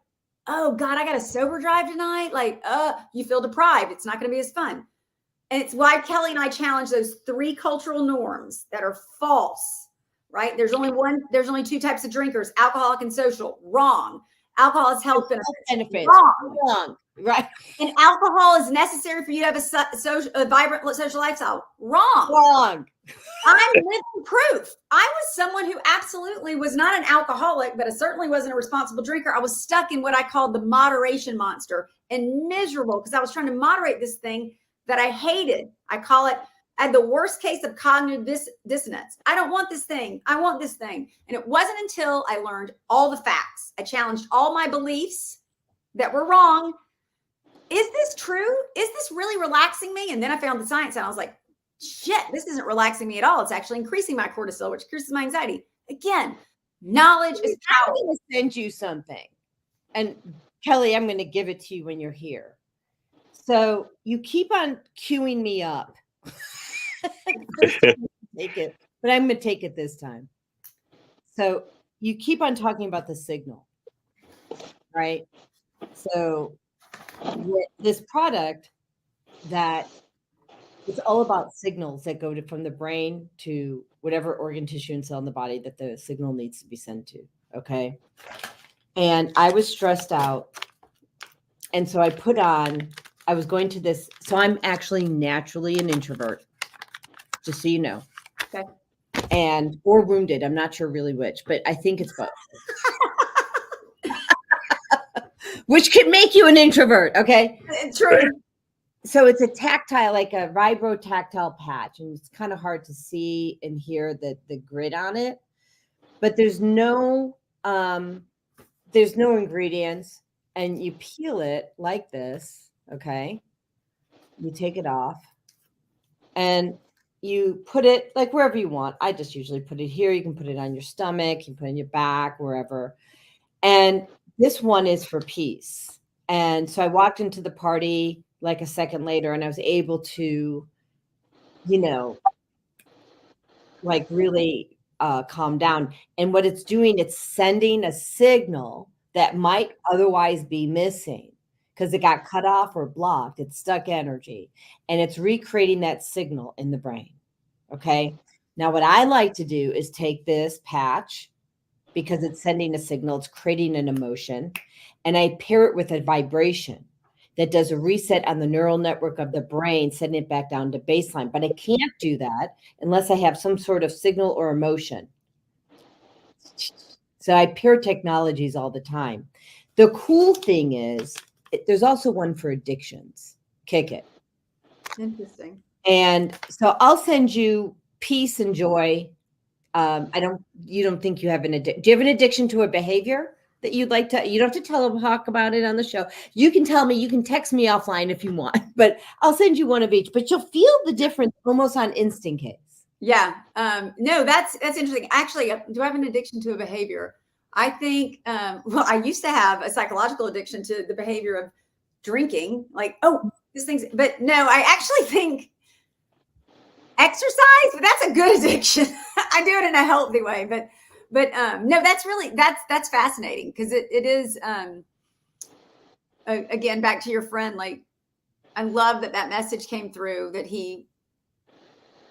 oh God, I got a sober drive tonight. Like, you feel deprived. It's not going to be as fun. And it's why Kelly and I challenge those 3 cultural norms that are false, right? There's only 2 types of drinkers, alcoholic and social. Wrong. Alcohol has health benefits. Wrong. Right. And alcohol is necessary for you to have a vibrant social lifestyle. Wrong. I'm living proof. I was someone who absolutely was not an alcoholic, but I certainly wasn't a responsible drinker. I was stuck in what I called the moderation monster and miserable because I was trying to moderate this thing that I hated. I had the worst case of cognitive dissonance. I don't want this thing. I want this thing. And it wasn't until I learned all the facts. I challenged all my beliefs that were wrong. Is this true? Is this really relaxing me? And then I found the science and I was like, shit, this isn't relaxing me at all. It's actually increasing my cortisol, which increases my anxiety. Again, knowledge is power. I'm going to send you something. And Kelly, I'm going to give it to you when you're here. So you keep on queuing me up. Take it, but I'm going to take it this time. So you keep on talking about the signal, right? So this product that it's all about signals that go from the brain to whatever organ, tissue, and cell in the body that the signal needs to be sent to. Okay. And I was stressed out. And so I was going to this. So I'm actually naturally an introvert, just so you know. Okay. Or wounded. I'm not sure really which, but I think it's both. Which can make you an introvert. Okay. True. So it's a tactile, like a vibro-tactile patch, and it's kind of hard to see and hear the grid on it. But there's no ingredients, and you peel it like this. Okay, you take it off, and you put it like wherever you want. I just usually put it here. You can put it on your stomach. You can put it in your back, wherever. And this one is for peace. And so I walked into the party like a second later, and I was able to, like really calm down. And what it's doing, it's sending a signal that might otherwise be missing because it got cut off or blocked. It's stuck energy, and it's recreating that signal in the brain. Okay. Now, what I like to do is take this patch because it's sending a signal, it's creating an emotion, and I pair it with a vibration that does a reset on the neural network of the brain, sending it back down to baseline. But I can't do that unless I have some sort of signal or emotion. So I pair technologies all the time. The cool thing is there's also one for addictions. Kick it. Interesting. And so I'll send you peace and joy. You don't think you have an addiction? Do you have an addiction to a behavior that you'd like to? You don't have to talk about it on the show. You can tell me. You can text me offline if you want, but I'll send you one of each. But you'll feel the difference almost on instant case. Yeah. No, that's interesting. Actually, do I have an addiction to a behavior? I think. Well, I used to have a psychological addiction to the behavior of drinking. Like, this thing's. But no, I actually think exercise. But that's a good addiction. I do it in a healthy way, but no, that's fascinating because it is again, back to your friend. Like, I love that message came through that he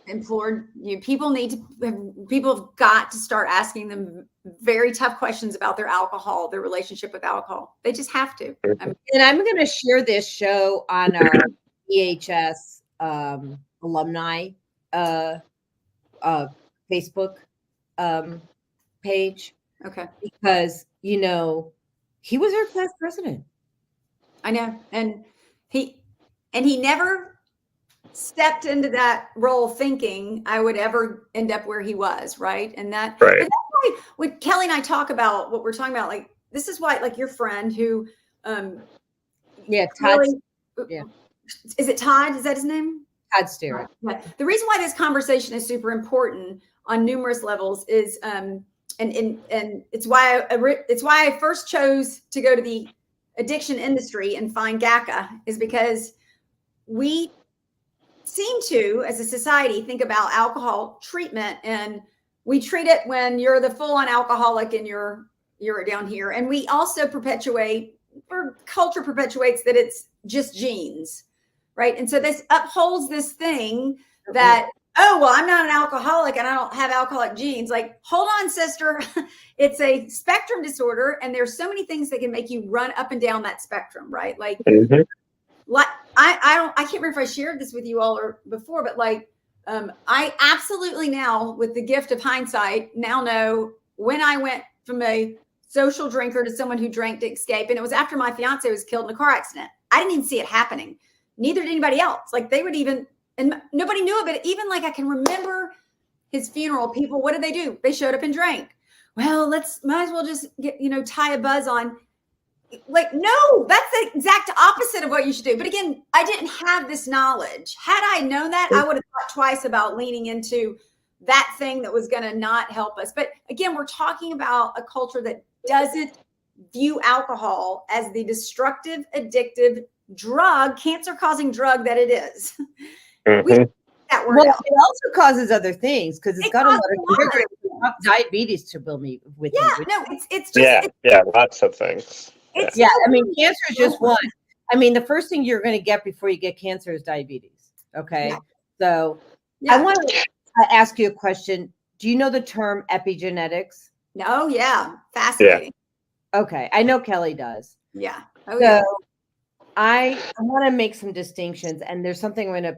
implored you, people have got to start asking them very tough questions about their alcohol, their relationship with alcohol. They just have to. And I'm going to share this show on our EHS alumni Facebook page. Okay. Because, you know, he was our class president. I know. And he never stepped into that role thinking I would ever end up where he was, right? And that, Right. but that's why when Kelly and I talk about what we're talking about, like, this is why, like, your friend who, Todd. really, Yeah. Is it Todd? Is that his name? Todd Stewart. Yeah. The reason why this conversation is super important on numerous levels is, and it's why I first chose to go to the addiction industry and find GACA, is because we seem to, as a society, think about alcohol treatment, and we treat it when you're the full-on alcoholic and you're down here. And we also culture perpetuates that it's just genes, right? And so this upholds this thing that, oh, well, I'm not an alcoholic and I don't have alcoholic genes. Like, hold on, sister. It's a spectrum disorder, and there's so many things that can make you run up and down that spectrum, right? Like, like I can't remember if I shared this with you all or before, but like, I absolutely now, with the gift of hindsight, now know when I went from a social drinker to someone who drank to escape. And it was after my fiance was killed in a car accident. I didn't even see it happening. Neither did anybody else. Like, they would even, and nobody knew of it. Even like, I can remember his funeral. People, what did they do? They showed up and drank. Well, might as well just get, tie a buzz on. Like, no, that's the exact opposite of what you should do. But again, I didn't have this knowledge. Had I known that, I would have thought twice about leaning into that thing that was going to not help us. But again, we're talking about a culture that doesn't view alcohol as the destructive, addictive drug, cancer-causing drug that it is. That word out. It also causes other things, because it's got a lot of diabetes to build me with. Yeah, no, it's just lots of things. I mean, cancer is just one. I mean, the first thing you're going to get before you get cancer is diabetes. Okay. Yeah. So I want to ask you a question. Do you know the term epigenetics? No. Yeah. Fascinating. Yeah. Okay. I know Kelly does. Yeah. Oh, so I want to make some distinctions, and there's something I'm going to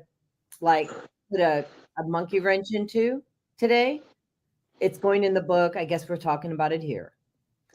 put a monkey wrench into today. It's going in the book. I guess we're talking about it here.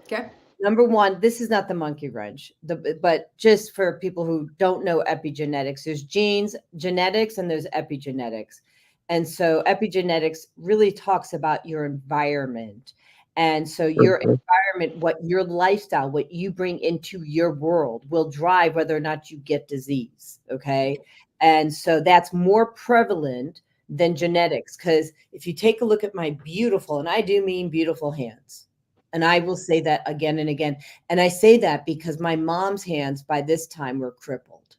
Okay. Number one, this is not the monkey wrench, but just for people who don't know epigenetics, there's genes, genetics, and there's epigenetics. And so epigenetics really talks about your environment. And so your environment, what your lifestyle, what you bring into your world will drive whether or not you get disease. Okay. And so that's more prevalent than genetics. Because if you take a look at my beautiful, and I do mean beautiful hands, and I will say that again and again. And I say that because my mom's hands by this time were crippled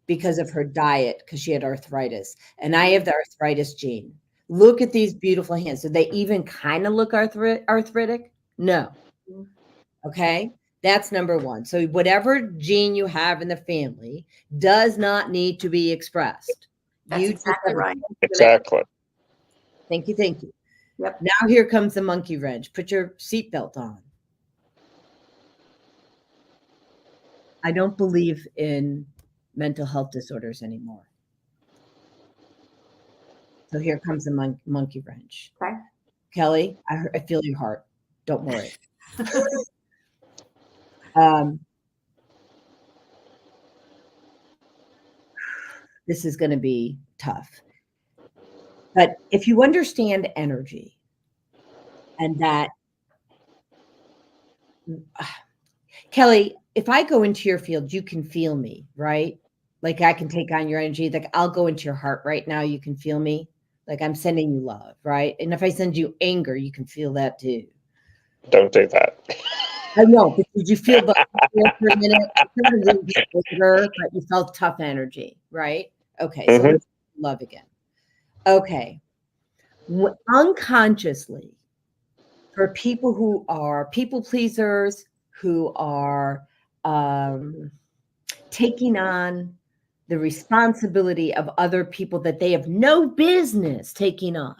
because of her diet, because she had arthritis. And I have the arthritis gene. Look at these beautiful hands. Do they even kind of look arthritic? No. Okay. That's number one. So whatever gene you have in the family does not need to be expressed. That's exactly right. Exactly. Thank you. Thank you. Yep. Now here comes the monkey wrench. Put your seatbelt on. I don't believe in mental health disorders anymore. So here comes the monkey wrench. Okay. Kelly, I feel your heart. Don't worry. This is going to be tough. But if you understand energy, and that, Kelly, if I go into your field, you can feel me, right? Like, I can take on your energy. Like, I'll go into your heart right now. You can feel me. Like, I'm sending you love, right? And if I send you anger, you can feel that too. Don't do that. I know, but did you feel for a minute? Anger, but you felt tough energy, right? Okay, so let's love again. Okay. Unconsciously, for people who are people pleasers, who are taking on the responsibility of other people that they have no business taking on.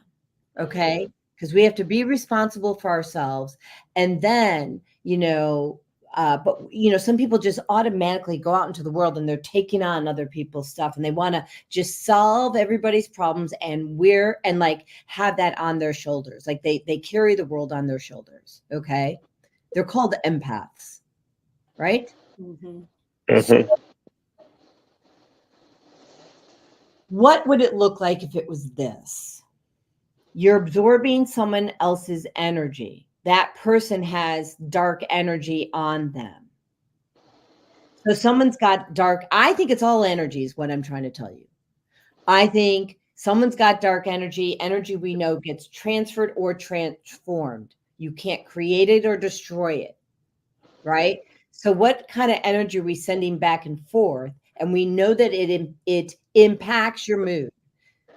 Okay. Because we have to be responsible for ourselves. And then, but some people just automatically go out into the world and they're taking on other people's stuff and they want to just solve everybody's problems and like have that on their shoulders. Like they carry the world on their shoulders. Okay. They're called empaths, right? So what would it look like if it was this? You're absorbing someone else's energy. That person has dark energy on them. So someone's got dark, I think it's all energy is what I'm trying to tell you. I think someone's got dark energy. Energy we know gets transferred or transformed. You can't create it or destroy it, right? So what kind of energy are we sending back and forth? And we know that it impacts your mood.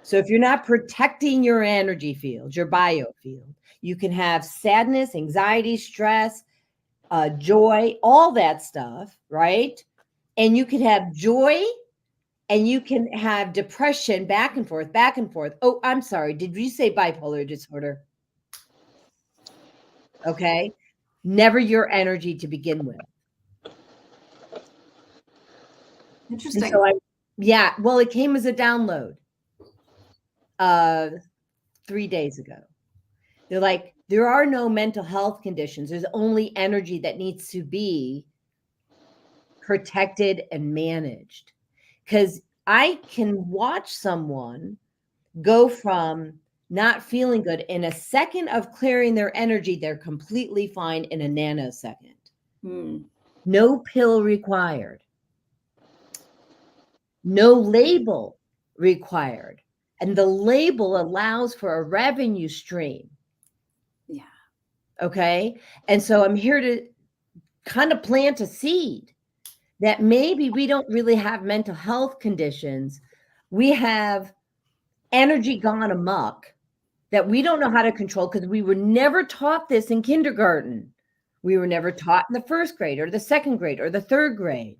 So if you're not protecting your energy field, your biofield, you can have sadness, anxiety, stress, joy, all that stuff, right? And you can have joy and you can have depression back and forth, back and forth. Oh, I'm sorry. Did you say bipolar disorder? Okay. Never your energy to begin with. Interesting. So well, it came as a download 3 days ago. They're like, there are no mental health conditions. There's only energy that needs to be protected and managed. Because I can watch someone go from not feeling good in a second of clearing their energy, they're completely fine in a nanosecond. No pill required. No label required. And the label allows for a revenue stream. Yeah. Okay. And so I'm here to kind of plant a seed that maybe we don't really have mental health conditions. We have energy gone amok that we don't know how to control because we were never taught this in kindergarten. We were never taught in the first grade or the second grade or the third grade.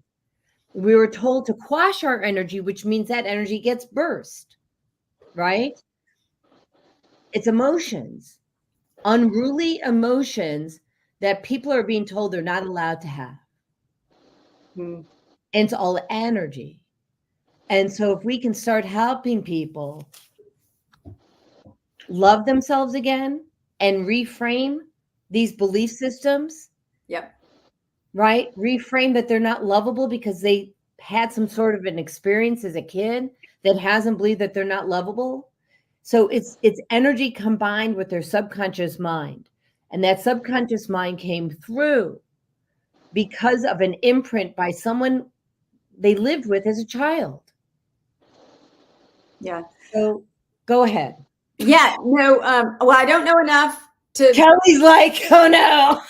We were told to quash our energy, which means that energy gets burst, right? It's emotions, unruly emotions that people are being told they're not allowed to have. And it's all energy. And so if we can start helping people love themselves again and reframe these belief systems. Yep. Right? Reframe that they're not lovable because they had some sort of an experience as a kid that has them believe that they're not lovable. So it's energy combined with their subconscious mind. And that subconscious mind came through because of an imprint by someone they lived with as a child. Yeah. So go ahead. Yeah. No. Well, I don't know enough to. Kelly's like, oh no.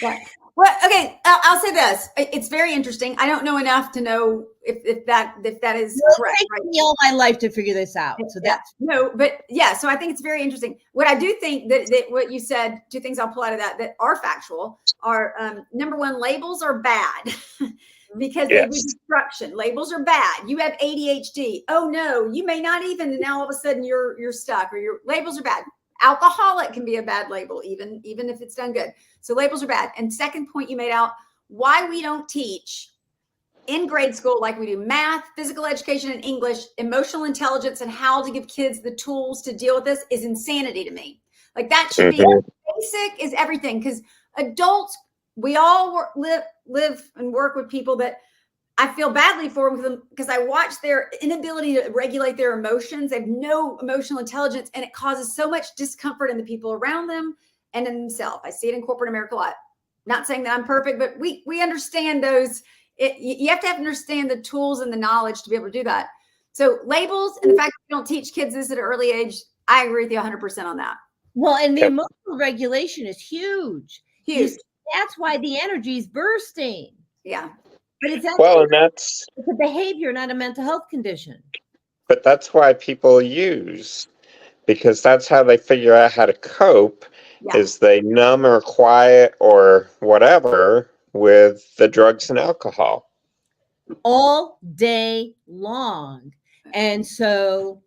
Yeah. Well, okay. I'll say this. It's very interesting. I don't know enough to know if that is correct. It took me all my life to figure this out. So that's no, but yeah. So I think it's very interesting. What I do think that what you said, two things I'll pull out of that are factual are number one, labels are bad. Because they do destruction. Labels are bad. You have ADHD. Oh no, you may not even. And now all of a sudden you're stuck, or your labels are bad. Alcoholic can be a bad label, even if it's done good. So labels are bad. And second point you made out, why we don't teach in grade school like we do math, physical education, and English, emotional intelligence, and how to give kids the tools to deal with this is insanity to me. Like that should be basic is everything, because adults. We all live and work with people that I feel badly for them because I watch their inability to regulate their emotions. They have no emotional intelligence, and it causes so much discomfort in the people around them and in themselves. I see it in corporate America a lot. Not saying that I'm perfect, but we understand those. You have to understand the tools and the knowledge to be able to do that. So labels and the fact that we don't teach kids this at an early age, I agree with you 100% on that. Well, and the emotional regulation is huge. Huge. That's why the energy is bursting. Yeah. But it's it's a behavior, not a mental health condition. But that's why people use, because that's how they figure out how to cope, is they numb or quiet or whatever with the drugs and alcohol. all day long. And so,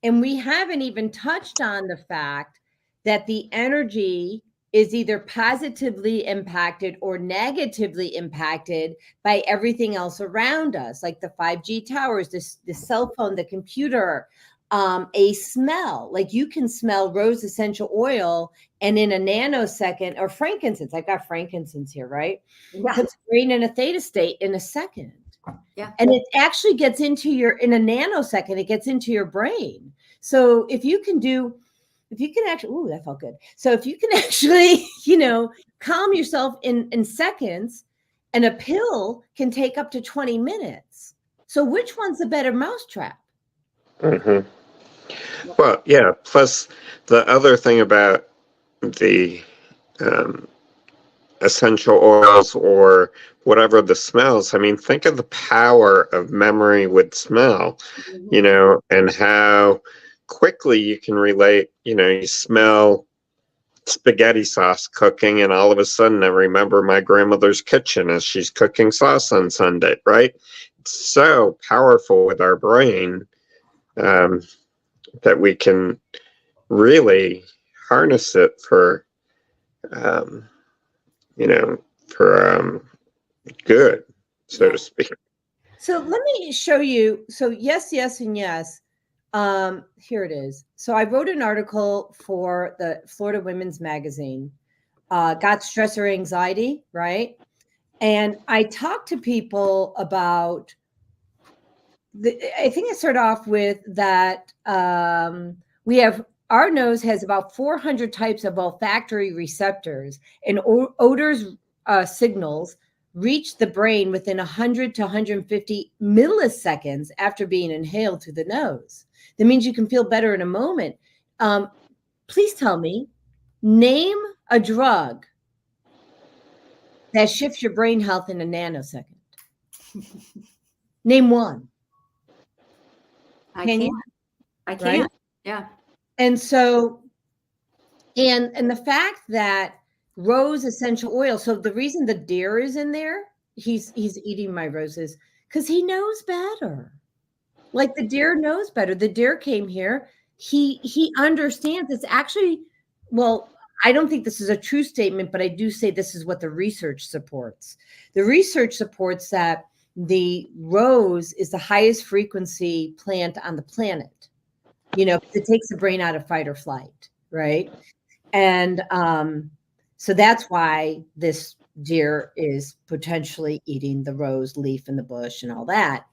and we haven't even touched on the fact that the energy is either positively impacted or negatively impacted by everything else around us, like the 5G towers, the cell phone, the computer, a smell. Like you can smell rose essential oil and in a nanosecond, or frankincense, I've got frankincense here, right? Yeah. Puts brain in a theta state in a second. Yeah. And it actually gets into in a nanosecond, it gets into your brain. So if you can actually, ooh, that felt good. So if you can actually, calm yourself in seconds, and a pill can take up to 20 minutes. So which one's the better mousetrap? Mm-hmm. Well, yeah. Plus, the other thing about the essential oils or whatever the smells, I mean, think of the power of memory with smell, and how quickly you can relate. You smell spaghetti sauce cooking, and all of a sudden I remember my grandmother's kitchen as she's cooking sauce on Sunday, right? It's so powerful with our brain that we can really harness it for good, so to speak. So let me show you. So yes, yes, and yes. Here it is. So I wrote an article for the Florida Women's Magazine, got stress or anxiety, right? And I talked to people about I think I start off with that our nose has about 400 types of olfactory receptors, and odors signals reach the brain within 100 to 150 milliseconds after being inhaled through the nose. That means you can feel better in a moment. Please tell me, name a drug that shifts your brain health in a nanosecond. Name one. I can't. Right? Yeah. And so, and the fact that rose essential oil, so the reason the deer is in there, he's eating my roses, because he knows better. Like the deer knows better. The deer came here. He understands. It's actually, well, I don't think this is a true statement, but I do say this is what the research supports. The research supports that the rose is the highest frequency plant on the planet. It takes the brain out of fight or flight, right? And so that's why this deer is potentially eating the rose leaf in the bush and all that.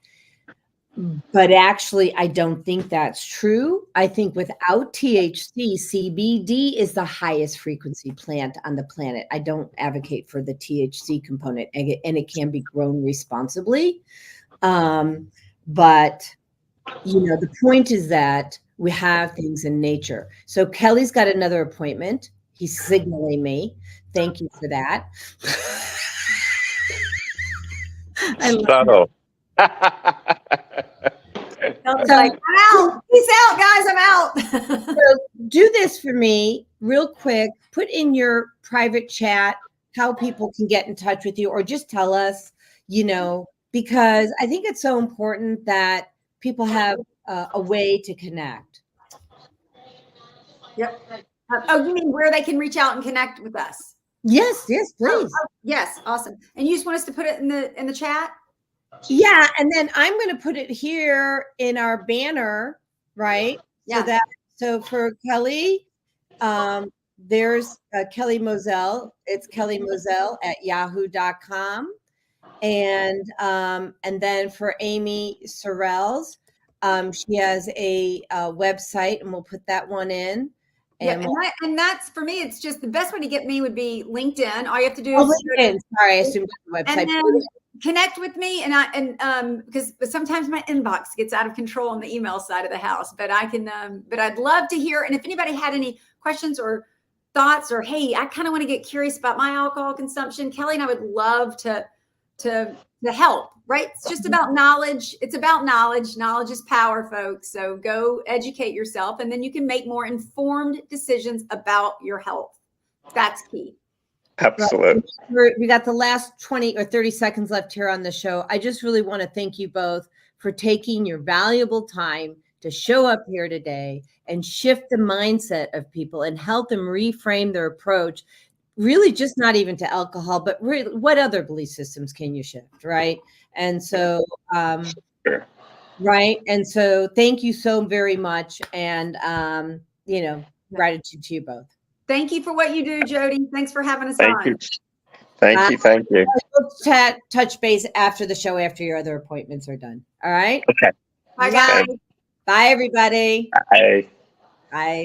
But actually, I don't think that's true. I think without THC, CBD is the highest frequency plant on the planet. I don't advocate for the THC component, and it can be grown responsibly. But, the point is that we have things in nature. So Kelly's got another appointment. He's signaling me. Thank you for that. Subtle. Like, I'm out. Peace out, guys. I'm out. So do this for me real quick. Put in your private chat how people can get in touch with you, or just tell us, because I think it's so important that people have a way to connect. Yep. Oh, you mean where they can reach out and connect with us? Yes, please. Oh, yes, awesome. And you just want us to put it in the chat? Yeah, and then I'm going to put it here in our banner, right? Yeah. So for Kelly, there's Kelly Moselle. It's Kelly Moselle at yahoo.com. And then for Amy Sorrells, she has a website, and we'll put that one in. And, and that's, for me, it's just the best way to get me would be LinkedIn. All you have to do is LinkedIn. Sorry, I assumed the website. And then connect with me, because sometimes my inbox gets out of control on the email side of the house. But I can, but I'd love to hear. And if anybody had any questions or thoughts, or hey, I kind of want to get curious about my alcohol consumption, Kelly and I would love to help. Right? It's just about knowledge. It's about knowledge. Knowledge is power, folks. So go educate yourself, and then you can make more informed decisions about your health. That's key. Absolutely. We got the last 20 or 30 seconds left here on the show. I just really want to thank you both for taking your valuable time to show up here today and shift the mindset of people and help them reframe their approach, really just not even to alcohol, but really what other belief systems can you shift, right? And so, Sure. right. And so thank you so very much. And, gratitude to you both. Thank you for what you do, Jodi. Thanks for having us Thank on. you. Thank you. Thank you. We'll touch base after the show, after your other appointments are done. All right. Okay. Bye, guys. Bye, everybody. Bye. Bye.